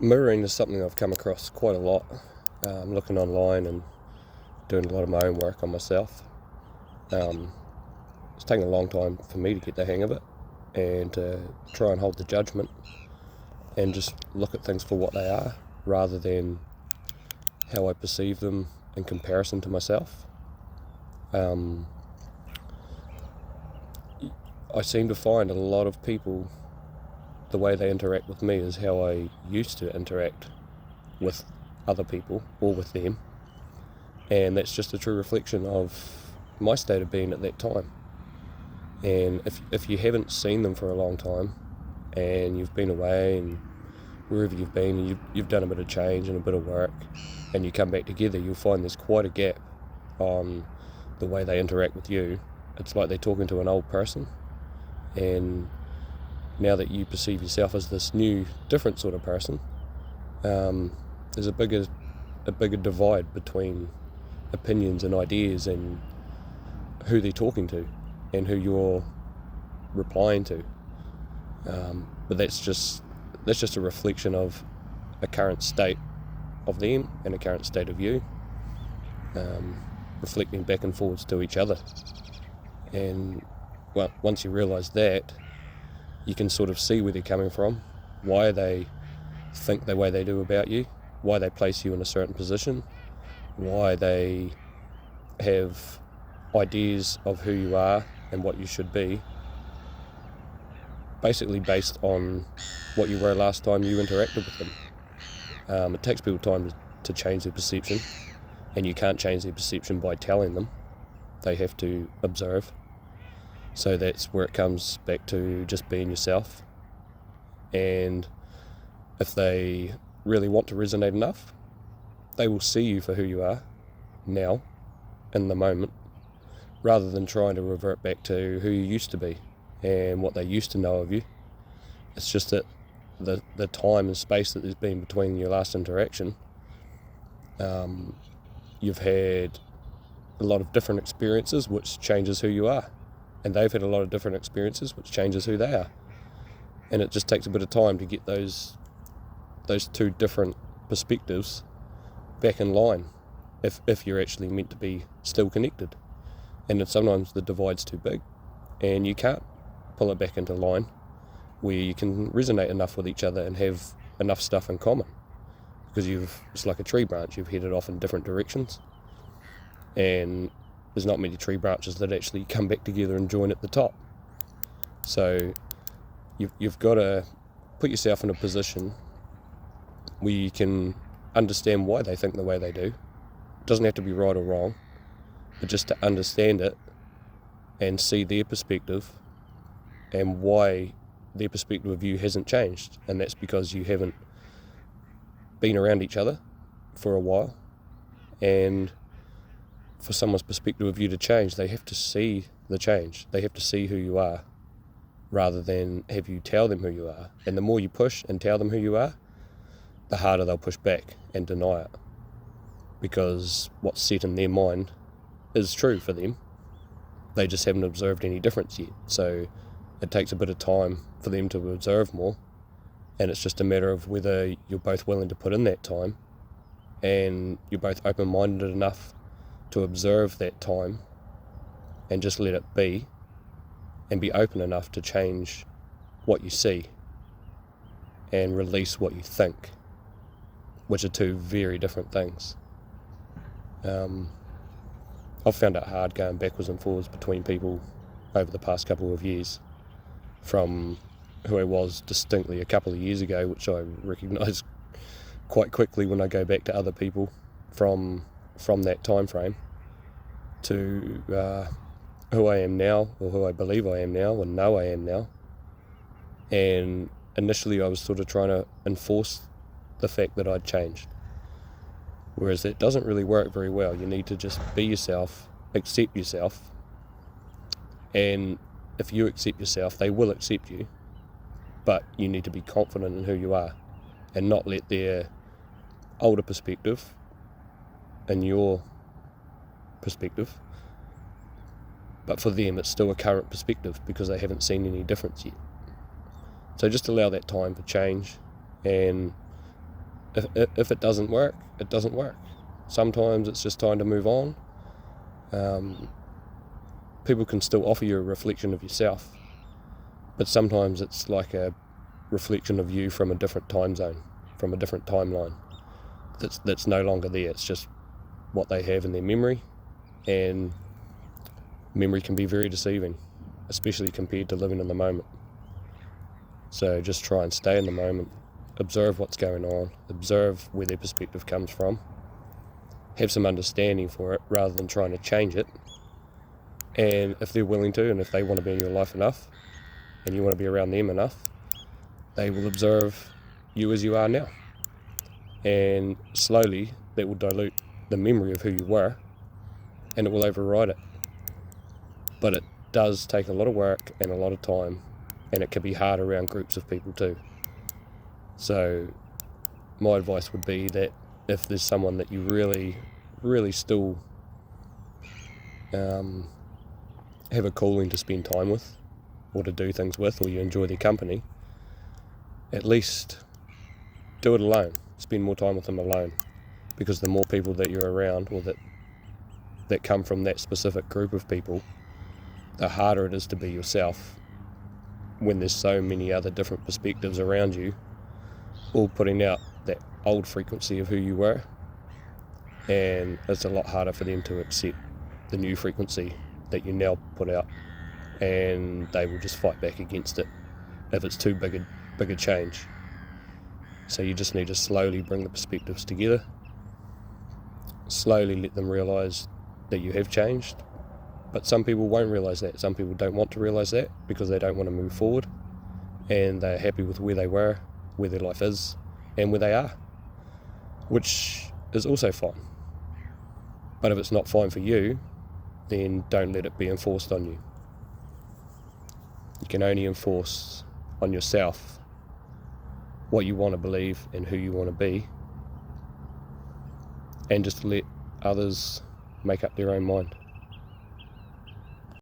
Mirroring is something I've come across quite a lot, looking online and doing a lot of my own work on myself. Um, it's taken a long time for me to get the hang of it and to try and hold the judgment and just look at things for what they are rather than how I perceive them in comparison to myself. Um, I seem to find a lot of people, the way they interact with me is how I used to interact with other people or with them, and that's just a true reflection of my state of being at that time. And if you haven't seen them for a long time and you've been away and wherever you've been and you've done a bit of change and a bit of work and you come back together, you'll find there's quite a gap on the way they interact with you. It's like they're talking to an old person, and now that you perceive yourself as this new different sort of person, there's a bigger divide between opinions and ideas and who they're talking to and who you're replying to. But that's just a reflection of a current state of them and a current state of you, reflecting back and forwards to each other. And well, once you realise that, you can sort of see where they're coming from, why they think the way they do about you, why they place you in a certain position, why they have ideas of who you are and what you should be, basically based on what you were last time you interacted with them. It takes people time to change their perception, and you can't change their perception by telling them. They have to observe. So that's where it comes back to just being yourself. And if they really want to resonate enough, they will see you for who you are now, in the moment, rather than trying to revert back to who you used to be and what they used to know of you. It's just that the time and space that there's been between your last interaction, you've had a lot of different experiences, which changes who you are, and they've had a lot of different experiences, which changes who they are. And it just takes a bit of time to get those two different perspectives back in line, if you're actually meant to be still connected. And then sometimes the divide's too big and you can't pull it back into line where you can resonate enough with each other and have enough stuff in common, because it's like a tree branch, you've headed off in different directions, and there's not many tree branches that actually come back together and join at the top. So you've got to put yourself in a position where you can understand why they think the way they do. It doesn't have to be right or wrong, but just to understand it and see their perspective and why their perspective of you hasn't changed. And that's because you haven't been around each other for a while, and for someone's perspective of you to change, they have to see the change. They have to see who you are rather than have you tell them who you are. And the more you push and tell them who you are, the harder they'll push back and deny it, because what's set in their mind is true for them. They just haven't observed any difference yet. So it takes a bit of time for them to observe more, and it's just a matter of whether you're both willing to put in that time and you're both open-minded enough to observe that time and just let it be, and be open enough to change what you see and release what you think, which are two very different things. I've found it hard going backwards and forwards between people over the past couple of years, from who I was distinctly a couple of years ago, which I recognise quite quickly when I go back to other people from that time frame, to who I am now, or who I believe I am now, or know I am now. And initially I was sort of trying to enforce the fact that I'd changed, whereas that doesn't really work very well. You need to just be yourself, accept yourself, and if you accept yourself, they will accept you, but you need to be confident in who you are and not let their older perspective and your perspective, but for them it's still a current perspective because they haven't seen any difference yet. So just allow that time for change, and if it doesn't work, it doesn't work. Sometimes it's just time to move on. People can still offer you a reflection of yourself, but sometimes it's like a reflection of you from a different time zone, from a different timeline that's no longer there. It's just what they have in their memory, and memory can be very deceiving, especially compared to living in the moment. So just try and stay in the moment, observe what's going on, observe where their perspective comes from, have some understanding for it rather than trying to change it. And if they're willing to, and if they want to be in your life enough, and you want to be around them enough, they will observe you as you are now. And slowly that will dilute the memory of who you were, and it will override it. But it does take a lot of work and a lot of time, and it can be hard around groups of people too. So my advice would be that if there's someone that you really, really still have a calling to spend time with, or to do things with, or you enjoy their company, at least do it alone. Spend more time with them alone, because the more people that you're around, or that come from that specific group of people, the harder it is to be yourself when there's so many other different perspectives around you, all putting out that old frequency of who you were, and it's a lot harder for them to accept the new frequency that you now put out, and they will just fight back against it if it's too big a change. So you just need to slowly bring the perspectives together, slowly let them realise that you have changed. But some people won't realise that. Some people don't want to realise that because they don't want to move forward, and they're happy with where they were, where their life is, and where they are, which is also fine. But if it's not fine for you, then don't let it be enforced on you. You can only enforce on yourself what you want to believe and who you want to be, and just let others make up their own mind.